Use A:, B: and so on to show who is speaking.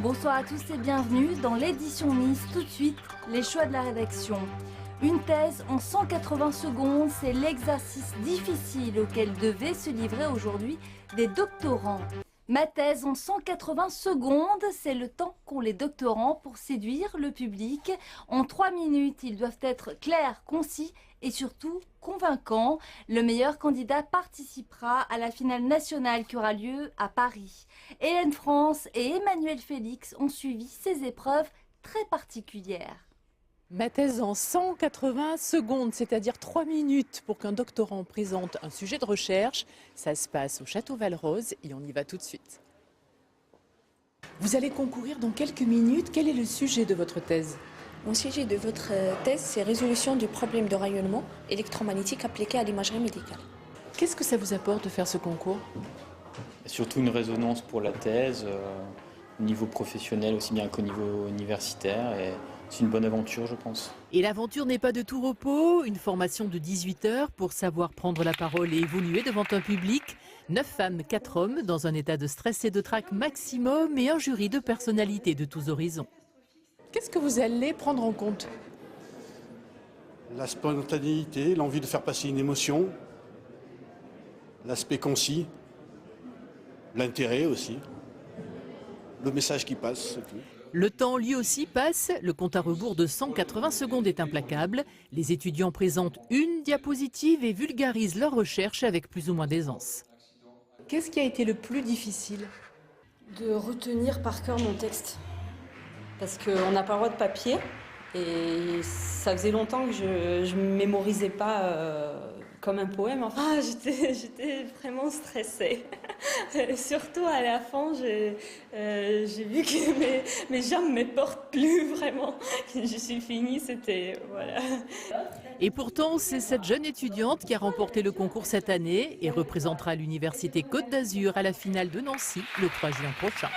A: Bonsoir à tous et bienvenue dans l'édition Nice. Tout de suite, les choix de la rédaction. Une thèse en 180 secondes, c'est l'exercice difficile auquel devaient se livrer aujourd'hui des doctorants. Ma thèse en 180 secondes, c'est le temps qu'ont les doctorants pour séduire le public. En 3 minutes, ils doivent être clairs, concis et surtout convaincants. Le meilleur candidat participera à la finale nationale qui aura lieu à Paris. Hélène France et Emmanuel Félix ont suivi ces épreuves très particulières.
B: Ma thèse en 180 secondes, c'est-à-dire 3 minutes pour qu'un doctorant présente un sujet de recherche. Ça se passe au Château Valrose et on y va tout de suite. Vous allez concourir dans quelques minutes. Quel est le sujet de votre thèse ?
C: Mon sujet de votre thèse, c'est résolution du problème de rayonnement électromagnétique appliqué à l'imagerie médicale.
B: Qu'est-ce que ça vous apporte de faire ce concours ?
D: Surtout une résonance pour la thèse, au niveau professionnel aussi bien qu'au niveau universitaire. Et c'est une bonne aventure, je pense.
B: Et l'aventure n'est pas de tout repos. Une formation de 18 heures pour savoir prendre la parole et évoluer devant un public. 9 femmes, 4 hommes, dans un état de stress et de trac maximum et un jury de personnalités de tous horizons. Qu'est-ce que vous allez prendre en compte ?
E: La spontanéité, l'envie de faire passer une émotion, l'aspect concis, l'intérêt aussi, le message qui passe, c'est tout.
B: Le temps lui aussi passe, le compte à rebours de 180 secondes est implacable. Les étudiants présentent une diapositive et vulgarisent leur recherche avec plus ou moins d'aisance. Qu'est-ce qui a été le plus difficile ?
F: De retenir par cœur mon texte. Parce qu'on n'a pas le droit de papier et ça faisait longtemps que je ne mémorisais pas comme un poème. Enfin, j'étais vraiment stressée. Surtout à la fin, j'ai vu que mes jambes ne me portent plus vraiment. Je suis finie, c'était... voilà.
B: Et pourtant, c'est cette jeune étudiante qui a remporté le concours cette année et représentera l'Université Côte d'Azur à la finale de Nancy le 3 juin prochain.